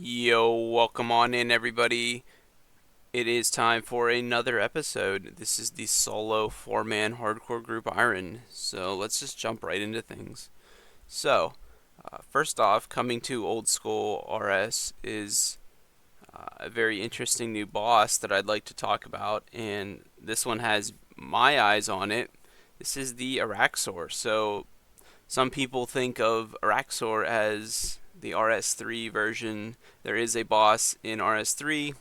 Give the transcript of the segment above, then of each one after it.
Yo, welcome on in, everybody. It is time for another episode. This is the solo four-man hardcore group Iron. So let's just jump right into things. First off, coming to old school RS is a very interesting new boss that I'd like to talk about, and this one has my eyes on it. This is the Araxxor. So some people think of Araxxor as the RS3 version. There is a boss in RS3.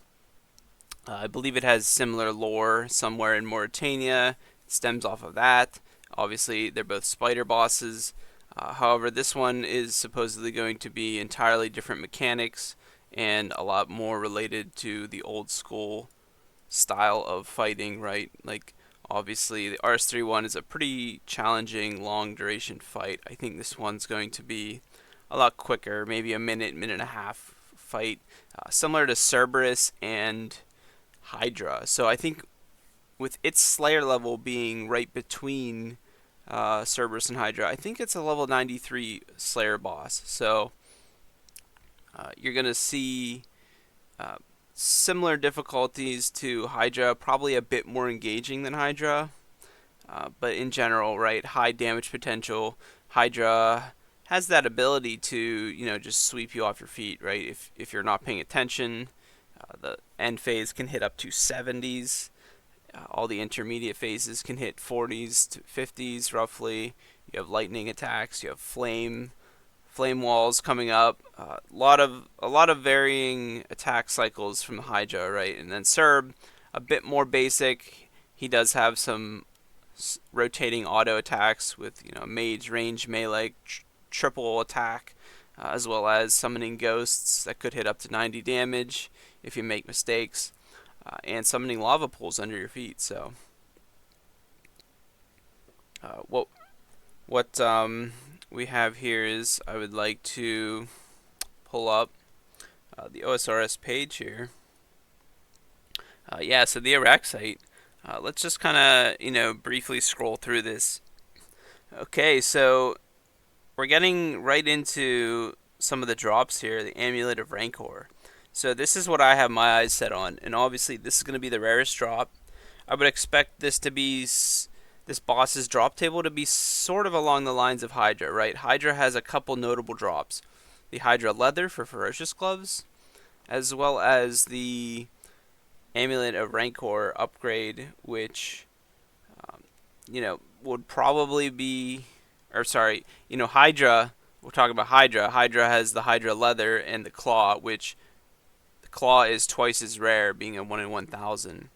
I believe it has similar lore somewhere in Mauritania. It stems off of that. Obviously, they're both spider bosses. However, this one is supposedly going to be entirely different mechanics and a lot more related to the old school style of fighting, right? Like, obviously, the RS3 one is a pretty challenging, long duration fight. I think this one's going to be a lot quicker, maybe a minute, minute and a half fight, similar to Cerberus and Hydra. So I think with its Slayer level being right between Cerberus and Hydra, I think it's a level 93 Slayer boss. So you're going to see uh, similar difficulties to Hydra, probably a bit more engaging than Hydra. But in general, right, high damage potential. Hydra has that ability to, just sweep you off your feet, right? If you're not paying attention, the end phase can hit up to 70s. All the intermediate phases can hit 40s to 50s roughly. You have lightning attacks. You have flame walls coming up. A lot of varying attack cycles from the Hydra, right? And then Cerb, a bit more basic. He does have some rotating auto attacks with mage range melee triple attack, as well as summoning ghosts that could hit up to 90 damage if you make mistakes, and summoning lava pools under your feet. So what we have here is I would like to pull up the Osrs page here. So the Araxxor. Let's just kind of briefly scroll through this. Okay, so we're getting right into some of the drops here. The Amulet of Rancor. So this is what I have my eyes set on, and obviously this is going to be the rarest drop. I would expect this to be this boss's drop table to be sort of along the lines of Hydra, right? Hydra has a couple notable drops. The Hydra Leather for Ferocious Gloves, as well as the Amulet of Rancor upgrade, which, would probably be, or sorry, Hydra, we're talking about Hydra. Hydra has the Hydra Leather and the Claw, which the Claw is twice as rare, being a 1 in 1,000.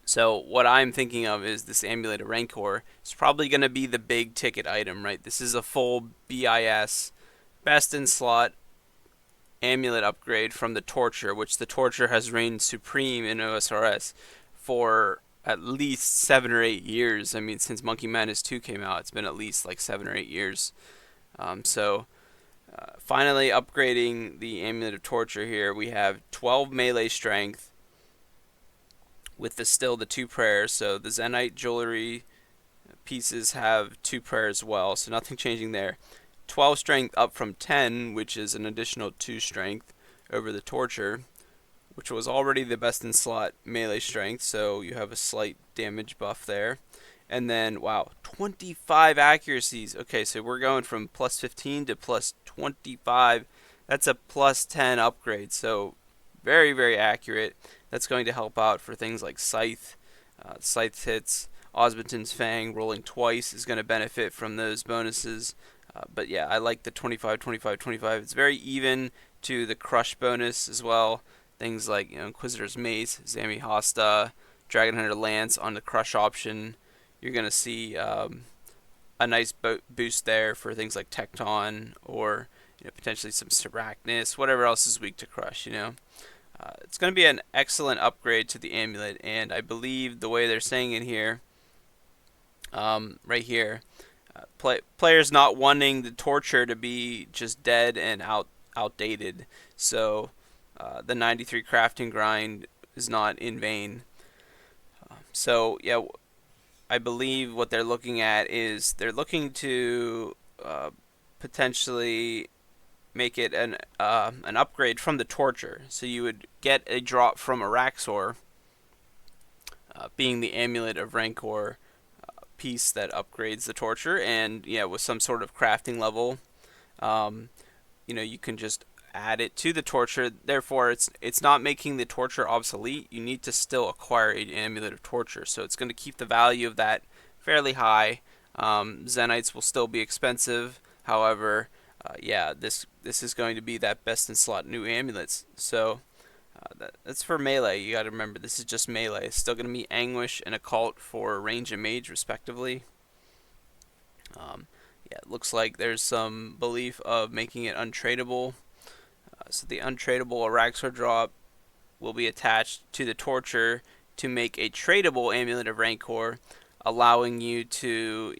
So what I'm thinking of is this Amulet of Rancor. It's probably going to be the big ticket item, right? This is a full BIS, best in slot amulet upgrade from the Torture, which the Torture has reigned supreme in OSRS for at least 7 or 8 years. I mean, since Monkey Madness 2 came out, it's been at least like 7 or 8 years. Finally upgrading the Amulet of Torture here, we have 12 melee strength with the 2 prayers. So the Zenite jewelry pieces have 2 prayers as well, so nothing changing there. 12 strength up from 10, which is an additional 2 strength over the Torture, which was already the best in slot melee strength, so you have a slight damage buff there. And then, wow, 25 accuracies. Okay, so we're going from plus 15 to plus 25. That's a plus 10 upgrade, so very, very accurate. That's going to help out for things like Scythe. Scythe hits. Osbaldon's Fang rolling twice is going to benefit from those bonuses. But yeah, I like the 25, 25, 25. It's very even to the Crush bonus as well. Things like Inquisitor's Mace, Zami Hasta, Dragon Hunter Lance on the Crush option. You're going to see a nice boost there for things like Tecton or potentially some Seracnus, whatever else is weak to Crush. It's going to be an excellent upgrade to the amulet, and I believe the way they're saying it here, right here, players not wanting the Torture to be just dead and outdated. So the 93 crafting grind is not in vain. So yeah, I believe what they're looking at is they're looking to potentially make it an upgrade from the Torture. So you would get a drop from Araxxor, being the Amulet of Rancor piece that upgrades the Torture, and yeah, with some sort of crafting level, um, you can just add it to the Torture. Therefore, it's not making the Torture obsolete. You need to still acquire an Amulet of Torture, so it's going to keep the value of that fairly high. Zenites will still be expensive. However, yeah, this is going to be that best in slot new amulets. So that's for melee. You got to remember, this is just melee. It's still going to be Anguish and Occult for range and mage, respectively. Yeah, it looks like there's some belief of making it untradeable. So the untradeable Araxxor drop will be attached to the Torture to make a tradable Amulet of Rancor, allowing you to,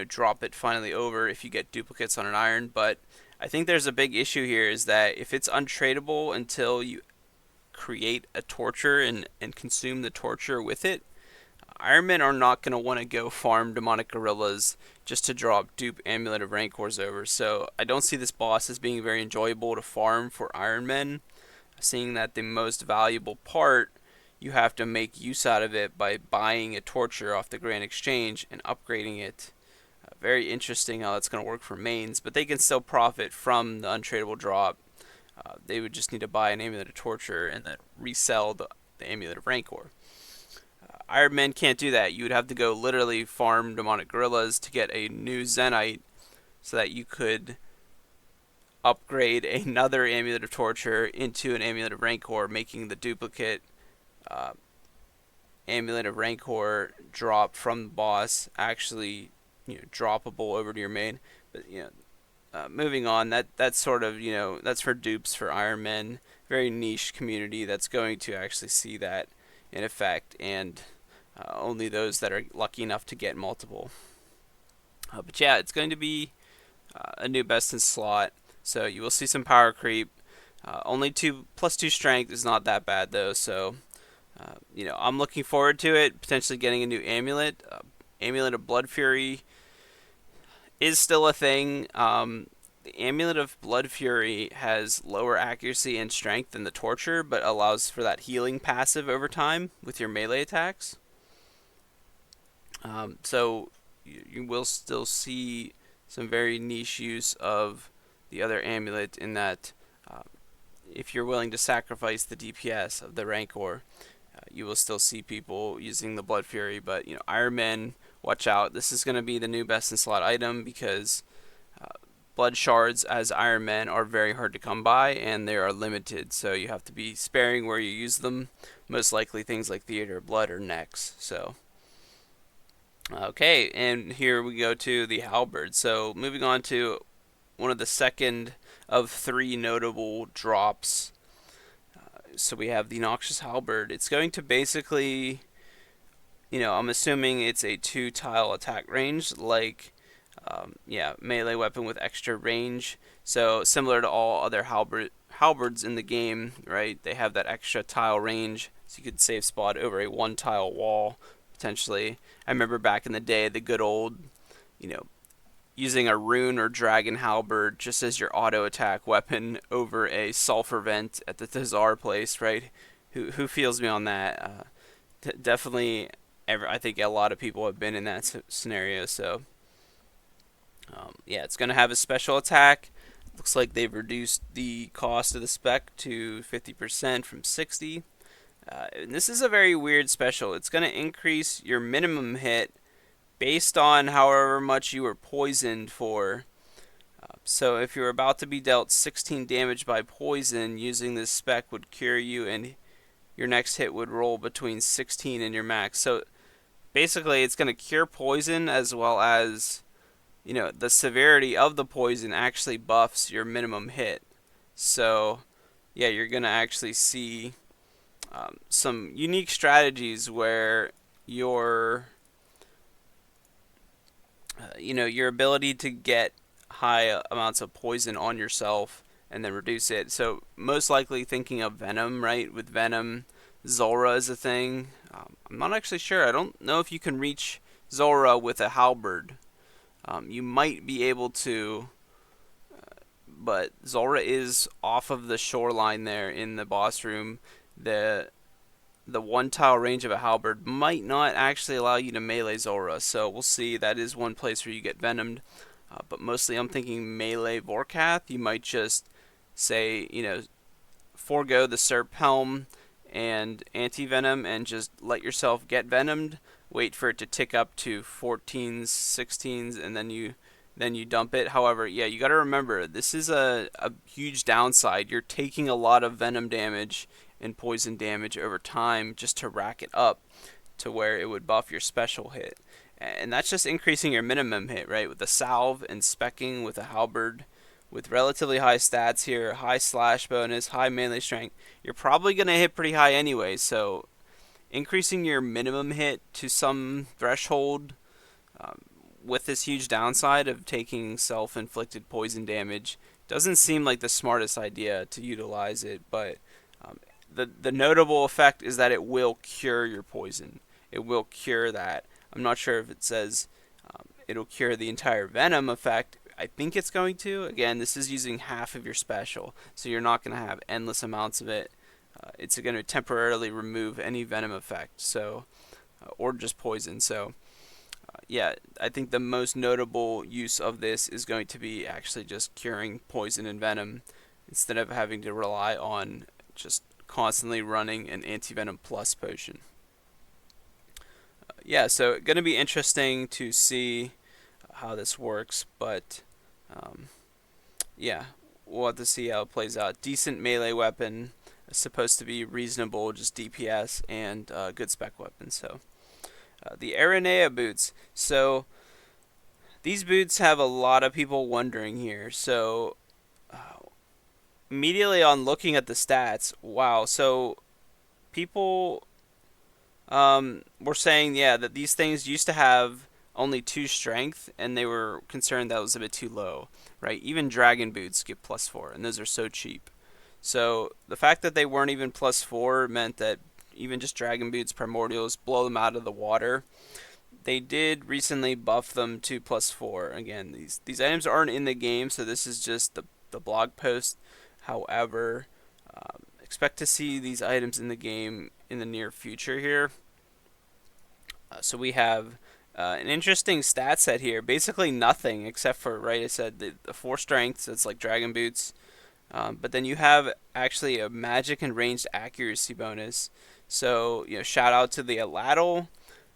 drop it finally over if you get duplicates on an iron. But I think there's a big issue here, is that if it's untradeable until you create a Torture and consume the Torture with it, Ironmen are not going to want to go farm Demonic Gorillas just to drop dupe Amulet of Rancors over. So I don't see this boss as being very enjoyable to farm for Ironmen, seeing that the most valuable part, you have to make use out of it by buying a Torture off the Grand Exchange and upgrading it. Very interesting how that's going to work for mains, but they can still profit from the untradeable drop. They would just need to buy an Amulet of Torture and then resell the Amulet of Rancor. Iron Men can't do that. You would have to go literally farm Demonic Gorillas to get a new Zenite so that you could upgrade another Amulet of Torture into an Amulet of Rancor, making the duplicate Amulet of Rancor drop from the boss actually droppable over to your main. But moving on, that's sort of that's for dupes for Iron Men. Very niche community that's going to actually see that in effect, and only those that are lucky enough to get multiple. But yeah, it's going to be a new best in slot, so you will see some power creep. Only +2 strength is not that bad though, so I'm looking forward to it. Potentially getting a new amulet. Amulet of Blood Fury is still a thing. The Amulet of Blood Fury has lower accuracy and strength than the Torture, but allows for that healing passive over time with your melee attacks. So you will still see some very niche use of the other amulet in that if you're willing to sacrifice the DPS of the Rancor, you will still see people using the Blood Fury. But Iron Men, watch out. This is going to be the new best in slot item because blood shards as Iron Men are very hard to come by and they are limited, so you have to be sparing where you use them. Most likely things like Theater of Blood or Necks. So okay, and here we go to the halberd. So moving on to one of the second of 3 notable drops. So we have the Noxious Halberd. It's going to basically, I'm assuming it's a 2-tile attack range, like melee weapon with extra range. So similar to all other halberds in the game, right? They have that extra tile range, so you could save spot over a 1-tile wall potentially. I remember back in the day, the good old, using a rune or dragon halberd just as your auto attack weapon over a sulfur vent at the Thazar place, right? Who feels me on that? Definitely, I think a lot of people have been in that scenario. So yeah, it's going to have a special attack. Looks like they've reduced the cost of the spec to 50% from 60. And this is a very weird special. It's going to increase your minimum hit based on however much you were poisoned for. So if you're about to be dealt 16 damage by poison, using this spec would cure you, and your next hit would roll between 16 and your max. So basically, it's going to cure poison as well as the severity of the poison actually buffs your minimum hit. So yeah, you're going to actually see some unique strategies where your your ability to get high amounts of poison on yourself and then reduce it. So most likely thinking of Venom, right? With Venom, Zulrah is a thing. I'm not actually sure. I don't know if you can reach Zulrah with a halberd. You might be able to, but Zulrah is off of the shoreline there in the boss room. The one tile range of a halberd might not actually allow you to melee Zulrah, so we'll see. That is one place where you get venomed, but mostly I'm thinking melee Vorkath. You might just say, forego the Serp Helm and anti-venom and just let yourself get venomed, wait for it to tick up to 14s, 16s, and then you dump it. However, yeah, you got to remember, this is a huge downside. You're taking a lot of venom damage and poison damage over time just to rack it up to where it would buff your special hit. And that's just increasing your minimum hit, right? With the salve and specking with a halberd, with relatively high stats here, high slash bonus, high melee strength, you're probably going to hit pretty high anyway. So increasing your minimum hit to some threshold with this huge downside of taking self-inflicted poison damage doesn't seem like the smartest idea to utilize it, but the notable effect is that it will cure your poison. It will cure that. I'm not sure if it says it'll cure the entire venom effect. I think it's going to. Again, this is using half of your special, so you're not going to have endless amounts of it. It's going to temporarily remove any venom effect, so or just poison. So yeah, I think the most notable use of this is going to be actually just curing poison and venom instead of having to rely on just constantly running an anti-venom plus potion. Yeah, so going to be interesting to see how this works, but yeah, we'll have to see how it plays out. Decent melee weapon, supposed to be reasonable, just DPS and good spec weapon. So the Aranea boots. So these boots have a lot of people wondering here. So immediately on looking at the stats, wow. So people were saying, yeah, that these things used to have only 2 strength, and they were concerned that was a bit too low, right? Even dragon boots get +4, and those are so cheap. So the fact that they weren't even +4 meant that even just dragon boots, primordials, blow them out of the water. They did recently buff them to +4. Again, these items aren't in the game, so this is just the blog post. However, expect to see these items in the game in the near future here. So we have an interesting stat set here. Basically nothing except for, right, I said the 4 strengths. It's like dragon boots. But then you have actually a magic and ranged accuracy bonus. So, shout out to the Atlatl.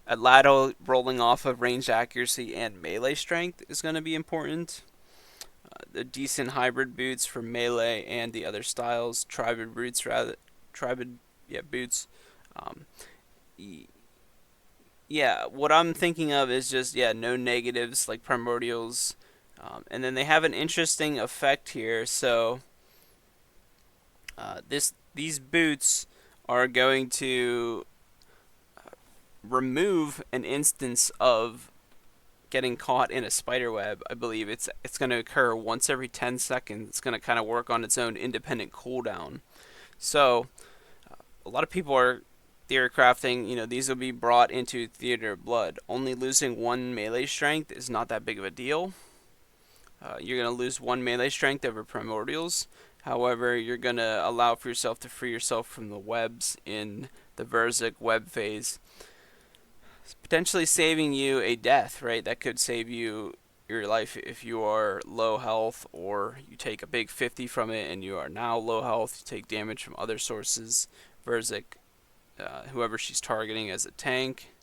Atlatl rolling off of ranged accuracy and melee strength is going to be important. The decent hybrid boots for melee and the other styles. Tribid boots, rather. Tribid, boots. Yeah, what I'm thinking of is just, no negatives like primordials. And then they have an interesting effect here. So these boots are going to remove an instance of getting caught in a spider web. I believe it's going to occur once every 10 seconds. It's going to kind of work on its own independent cooldown. So a lot of people are theory crafting, these will be brought into Theater of Blood. Only losing 1 melee strength is not that big of a deal. You're going to lose 1 melee strength over primordials. However, you're going to allow for yourself to free yourself from the webs in the Verzik web phase. It's potentially saving you a death, right? That could save you your life if you are low health, or you take a big 50 from it and you are now low health. You take damage from other sources. Verzik, whoever she's targeting as a tank,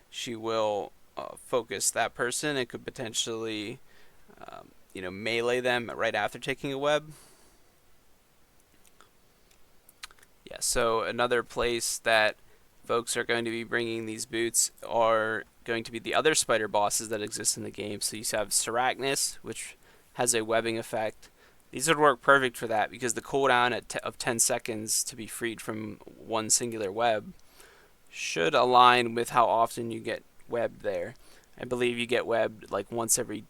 she will focus that person. It could potentially melee them right after taking a web. Yeah, so another place that folks are going to be bringing these boots are going to be the other spider bosses that exist in the game. So you have Sarachnis, which has a webbing effect. These would work perfect for that because the cooldown of 10 seconds to be freed from one singular web should align with how often you get webbed there. I believe you get webbed like once every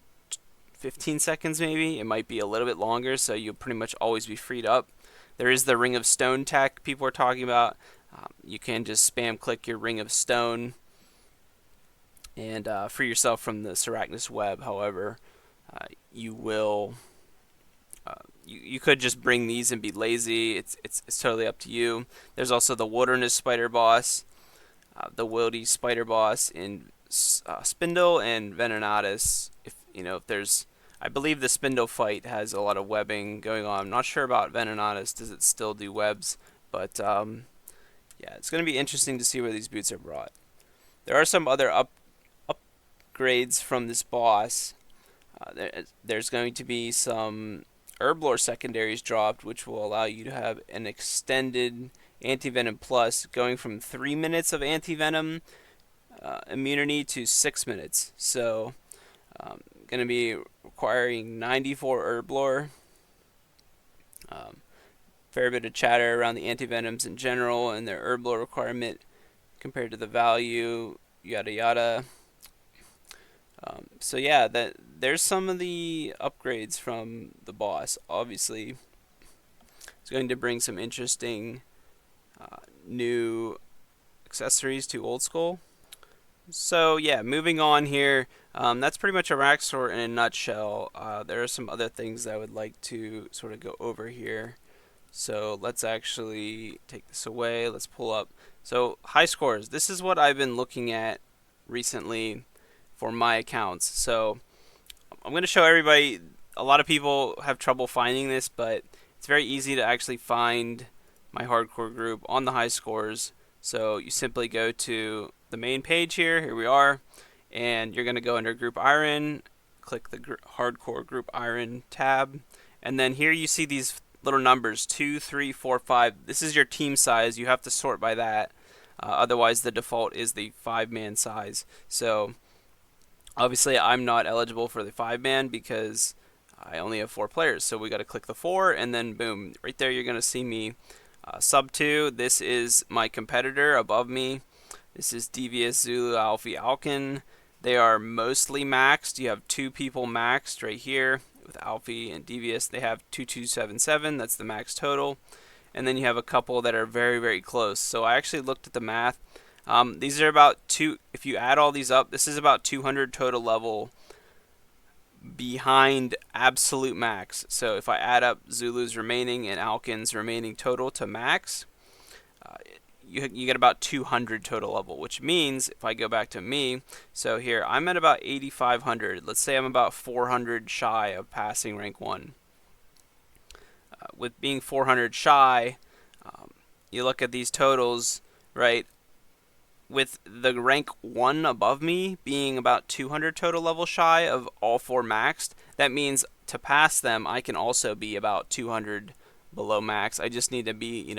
15 seconds maybe. It might be a little bit longer, so you'll pretty much always be freed up. There is the Ring of Stone tech people are talking about. You can just spam click your Ring of Stone and free yourself from the Sarachnis web. However, you will you could just bring these and be lazy. It's totally up to you. There's also the Wilderness Spider boss, the Wildy Spider boss in Spindle, and Venenatus. If there's, I believe the Spindle fight has a lot of webbing going on. I'm not sure about Venenatus. Does it still do webs? But yeah, it's going to be interesting to see where these boots are brought. There are some other upgrades from this boss. There's going to be some Herblore secondaries dropped, which will allow you to have an extended Anti-Venom Plus, going from 3 minutes of Anti-Venom immunity to 6 minutes. So, going to be requiring 94 Herblore. Fair bit of chatter around the Anti-Venoms in general and their Herblore requirement compared to the value, yada yada. So yeah, there's some of the upgrades from the boss. Obviously, it's going to bring some interesting new accessories to Old School. So yeah, moving on here. That's pretty much Araxxor in a nutshell. There are some other things that I would like to sort of go over here. So let's actually take this away. Let's pull up. So high scores. This is what I've been looking at recently for my accounts. So I'm going to show everybody. A lot of people have trouble finding this, but it's very easy to actually find my hardcore group on the high scores. So you simply go to the main page here. Here we are. And you're going to go under Group Iron, click the Hardcore Group Iron tab. And then here you see these little numbers, 2, 3, 4, 5. This is your team size. You have to sort by that. Otherwise, the default is the 5-man size. So obviously, I'm not eligible for the 5-man because I only have 4 players. So we got to click the 4, and then boom, right there you're going to see me sub 2. This is my competitor above me. This is Devious, Zulu, Alfie, Alkin. They are mostly maxed. You have 2 people maxed right here with Alfie and Devious. They have 2277. That's the max total. And then you have a couple that are very, very close. So I actually looked at the math. These are about 2, if you add all these up, this is about 200 total level behind absolute max. So if I add up Zulu's remaining and Alkin's remaining total to max, you get about 200 total level, which means if I go back to me, so here I'm at about 8,500. Let's say I'm about 400 shy of passing rank 1. With being 400 shy, you look at these totals, right? With the rank 1 above me being about 200 total level shy of all 4 maxed, that means to pass them, I can also be about 200 below max. I just need to be,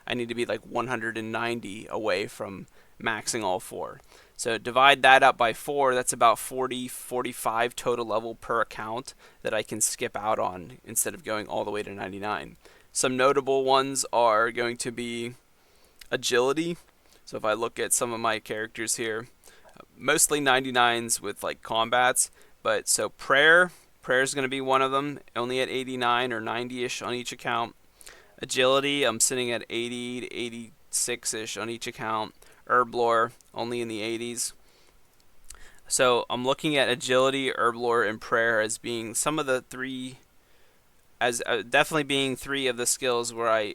I need to be like 190 away from maxing all 4. So divide that up by 4, that's about 40, 45 total level per account that I can skip out on instead of going all the way to 99. Some notable ones are going to be agility. So if I look at some of my characters here, mostly 99s with like combats, but so prayer is going to be one of them, only at 89 or 90ish on each account. Agility, I'm sitting at 80 to 86ish on each account. Herblore, only in the 80s. So I'm looking at agility, Herblore, and prayer as being some of the 3, as definitely being 3 of the skills where I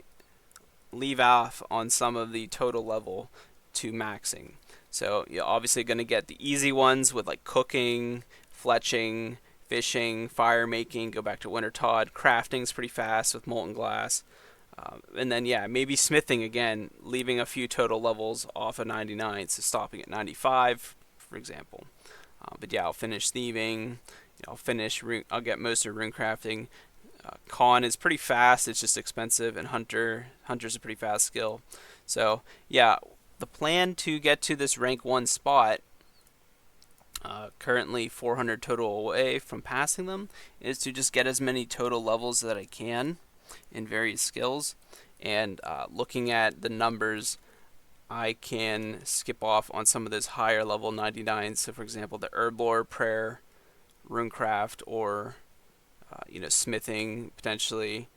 leave off on some of the total level to maxing. So you're obviously going to get the easy ones with like cooking, fletching, fishing, fire making, go back to Winter Todd. Crafting's pretty fast with molten glass. And then yeah, maybe smithing again, leaving a few total levels off of 99, so stopping at 95, for example. But yeah, I'll finish thieving. I'll get most of rune crafting. Con is pretty fast, it's just expensive, and Hunter's a pretty fast skill. So yeah, the plan to get to this rank 1 spot, currently 400 total away from passing them, is to just get as many total levels that I can in various skills. And looking at the numbers, I can skip off on some of those higher level 99s. So for example, the Herblore, prayer, runecraft, or smithing, potentially,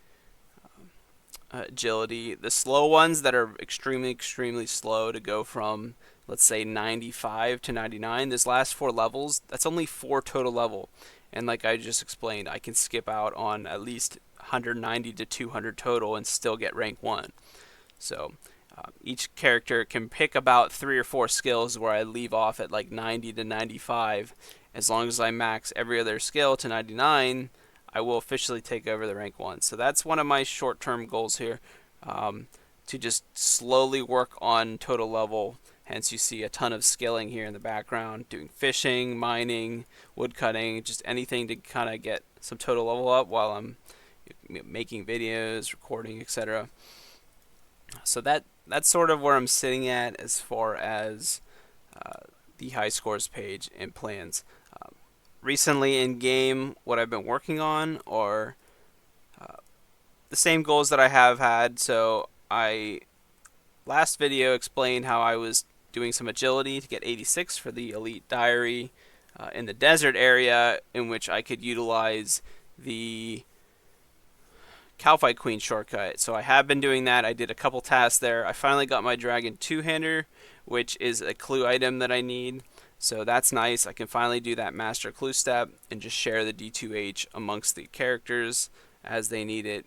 agility. The slow ones that are extremely, extremely slow to go from, let's say, 95 to 99, this last 4 levels, that's only 4 total level. And like I just explained, I can skip out on at least 190 to 200 total and still get rank 1. So each character can pick about 3 or 4 skills where I leave off at like 90 to 95. As long as I max every other skill to 99, I will officially take over the rank 1. So that's one of my short-term goals here, to just slowly work on total level. Hence you see a ton of skilling here in the background, doing fishing, mining, wood cutting, just anything to kind of get some total level up while I'm making videos, recording, etc. So that's sort of where I'm sitting at as far as the high scores page and plans. Recently in game, what I've been working on are the same goals that I have had. So I last video explained how I was doing some agility to get 86 for the elite diary in the desert area, in which I could utilize the Calfight Queen shortcut. So I have been doing that. I did a couple tasks there. I finally got my dragon two-hander, which is a clue item that I need. So that's nice. I can finally do that master clue step and just share the D2H amongst the characters as they need it.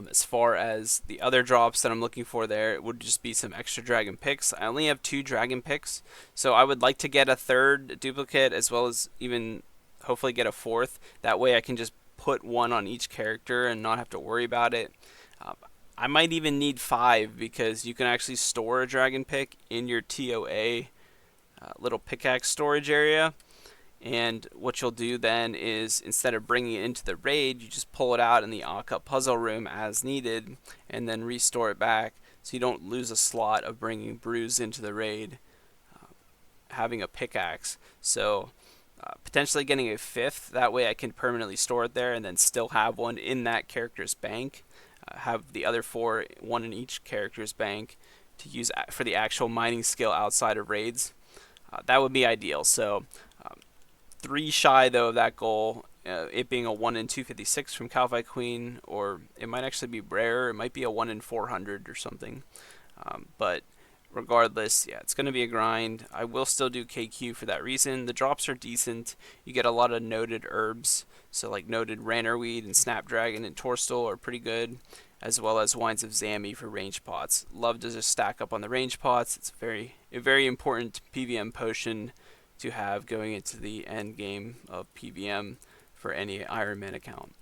As far as the other drops that I'm looking for there, it would just be some extra dragon picks. I only have 2 dragon picks, so I would like to get a 3rd duplicate as well as even hopefully get a 4th. That way I can just put 1 on each character and not have to worry about it. I might even need 5 because you can actually store a dragon pick in your TOA little pickaxe storage area. And what you'll do then is, instead of bringing it into the raid, you just pull it out in the Akka puzzle room as needed and then restore it back, so you don't lose a slot of bringing brews into the raid having a pickaxe. So potentially getting a 5th, that way I can permanently store it there and then still have 1 in that character's bank. Have the other 4, 1 in each character's bank to use for the actual mining skill outside of raids. That would be ideal. So 3 shy though of that goal, it being a 1 in 256 from Calfight Queen, or it might actually be rare. It might be a 1 in 400 or something. But regardless, yeah, it's going to be a grind. I will still do KQ for that reason. The drops are decent. You get a lot of noted herbs, so like noted rannerweed and snapdragon and torstal are pretty good, as well as wines of Zami for range pots. Love to just stack up on the range pots. It's a very important PVM potion to have going into the end game of PVM for any Iron Man account.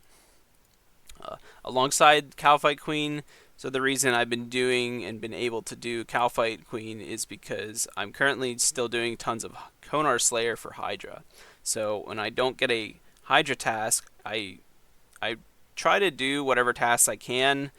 Alongside Calfight Queen, so the reason I've been doing and been able to do Calfight Queen is because I'm currently still doing tons of Konar Slayer for Hydra. So when I don't get a Hydra task, I try to do whatever tasks I can,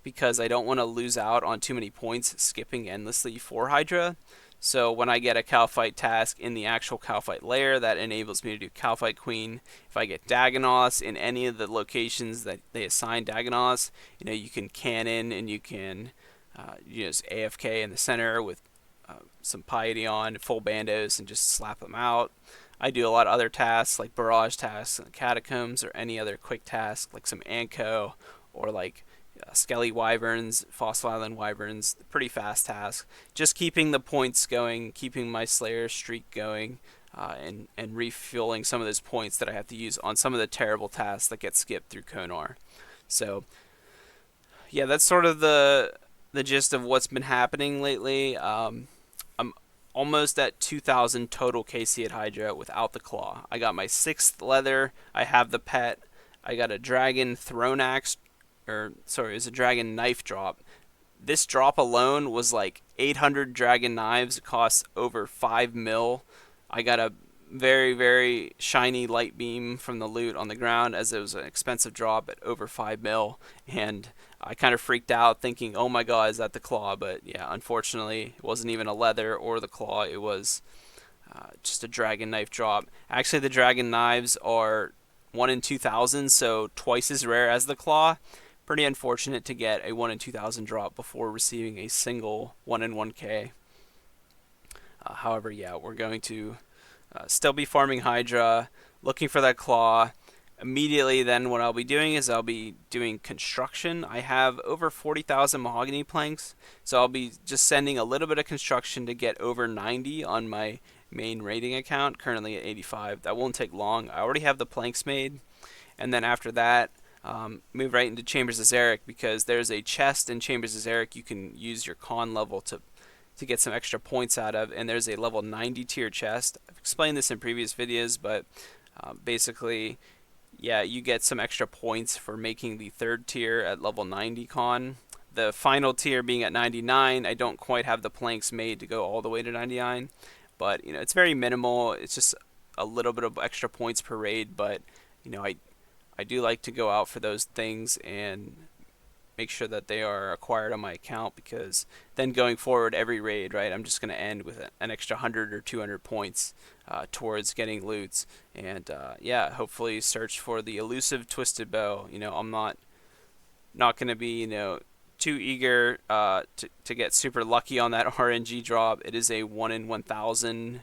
because I don't want to lose out on too many points skipping endlessly for Hydra. So when I get a Calfight task in the actual Calfight lair, that enables me to do Calfight Queen. If I get Dagonos in any of the locations that they assign Dagonos, you can cannon and you can just AFK in the center with some piety on, full bandos, and just slap them out. I do a lot of other tasks like barrage tasks in the catacombs, or any other quick task like some Anko, or like Skelly Wyverns, Fossil Island Wyverns. Pretty fast task. Just keeping the points going, keeping my Slayer streak going, and refueling some of those points that I have to use on some of the terrible tasks that get skipped through Konar. So yeah, that's sort of the gist of what's been happening lately. I'm almost at 2,000 total KC at Hydra without the claw. I got my 6th leather. I have the pet. I got a dragon throne axe. It was a dragon knife drop. This drop alone was like 800 dragon knives. It costs over 5 mil. I got a very, very shiny light beam from the loot on the ground, as it was an expensive drop at over 5 mil. And I kind of freaked out thinking, oh my god, is that the claw? But yeah, unfortunately, it wasn't even a leather or the claw. It was just a dragon knife drop. Actually, the dragon knives are 1 in 2,000, so twice as rare as the claw. Pretty unfortunate to get a 1 in 2,000 drop before receiving a single 1 in 1k. However, yeah, we're going to still be farming Hydra, looking for that claw. Immediately then what I'll be doing is I'll be doing construction. I have over 40,000 mahogany planks, so I'll be just sending a little bit of construction to get over 90 on my main rating account, currently at 85. That won't take long. I already have the planks made, and then after that move right into Chambers of Zarek, because there's a chest in Chambers of Zarek you can use your con level to get some extra points out of, and there's a level 90 tier chest. I've explained this in previous videos, but basically, yeah, you get some extra points for making the third tier at level 90 con. The final tier being at 99, I don't quite have the planks made to go all the way to 99, but it's very minimal. It's just a little bit of extra points per raid, but I do like to go out for those things and make sure that they are acquired on my account, because then going forward every raid, right, I'm just going to end with an extra 100 or 200 points towards getting loots. And yeah, hopefully search for the elusive twisted bow. I'm not going to be too eager to get super lucky on that RNG drop. It is a 1 in 1,000,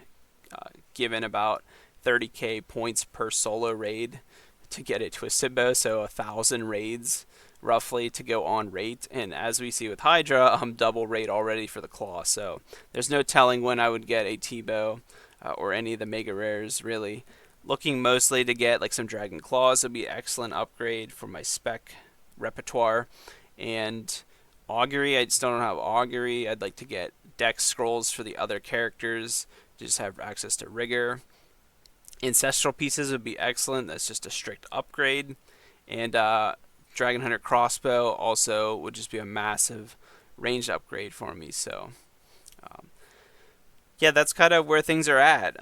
given about 30k points per solo raid to get a twisted bow, so 1,000 raids roughly to go on rate. And as we see with Hydra, I'm double rate already for the claw, so there's no telling when I would get a T-bow or any of the mega rares, really. Looking mostly to get like some dragon claws would be an excellent upgrade for my spec repertoire. And augury, I still don't have augury. I'd like to get dex scrolls for the other characters to just have access to rigor. Ancestral pieces would be excellent. That's just a strict upgrade. And Dragon Hunter crossbow also would just be a massive ranged upgrade for me. So yeah, that's kind of where things are at.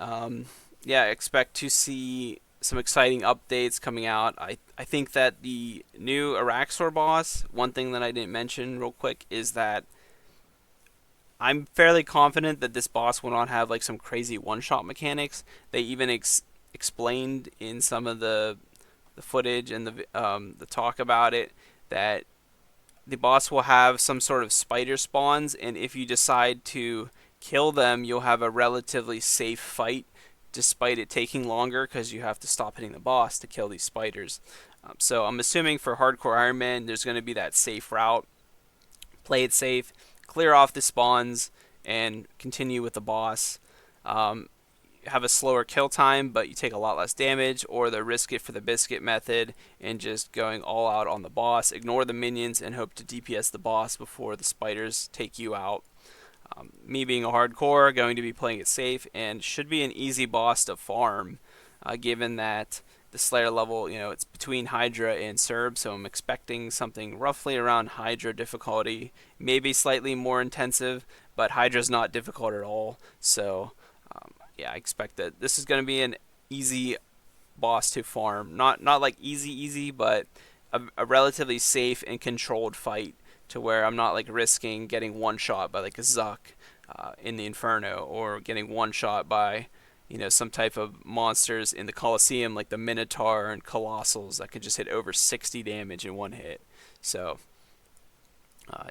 Yeah, expect to see some exciting updates coming out. I think that the new Araxxor boss, one thing that I didn't mention real quick, is that I'm fairly confident that this boss will not have like some crazy one-shot mechanics. They even explained in some of the footage and the talk about it that the boss will have some sort of spider spawns, and if you decide to kill them, you'll have a relatively safe fight, despite it taking longer because you have to stop hitting the boss to kill these spiders. So I'm assuming for hardcore Iron Man, there's going to be that safe route. Play it safe, clear off the spawns, and continue with the boss. Have a slower kill time, but you take a lot less damage, or the risk it for the biscuit method and just going all out on the boss. Ignore the minions and hope to DPS the boss before the spiders take you out. Me being a hardcore, going to be playing it safe, and should be an easy boss to farm, given that the Slayer level, it's between Hydra and Serb, so I'm expecting something roughly around Hydra difficulty, maybe slightly more intensive, but Hydra's not difficult at all. So yeah, I expect that this is going to be an easy boss to farm. Not like easy, but a relatively safe and controlled fight, to where I'm not like risking getting one shot by like a Zuck in the Inferno, or getting one shot by some type of monsters in the Colosseum like the Minotaur and Colossals that could just hit over 60 damage in one hit. So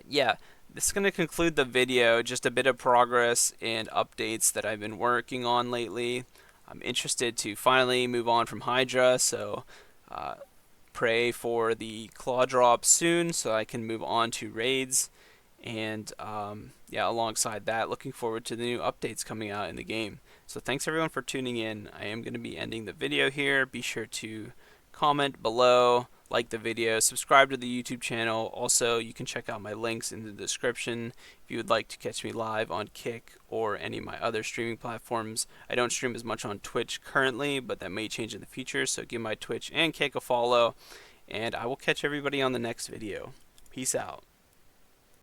yeah, this is going to conclude the video. Just a bit of progress and updates that I've been working on lately. I'm interested to finally move on from Hydra, so pray for the claw drop soon so I can move on to raids. And yeah, alongside that, looking forward to the new updates coming out in the game. So thanks everyone for tuning in. I am going to be ending the video here. Be sure to comment below, like the video, subscribe to the YouTube channel. Also, you can check out my links in the description if you would like to catch me live on Kick or any of my other streaming platforms. I don't stream as much on Twitch currently, but that may change in the future, so give my Twitch and Kick a follow, and I will catch everybody on the next video. Peace out.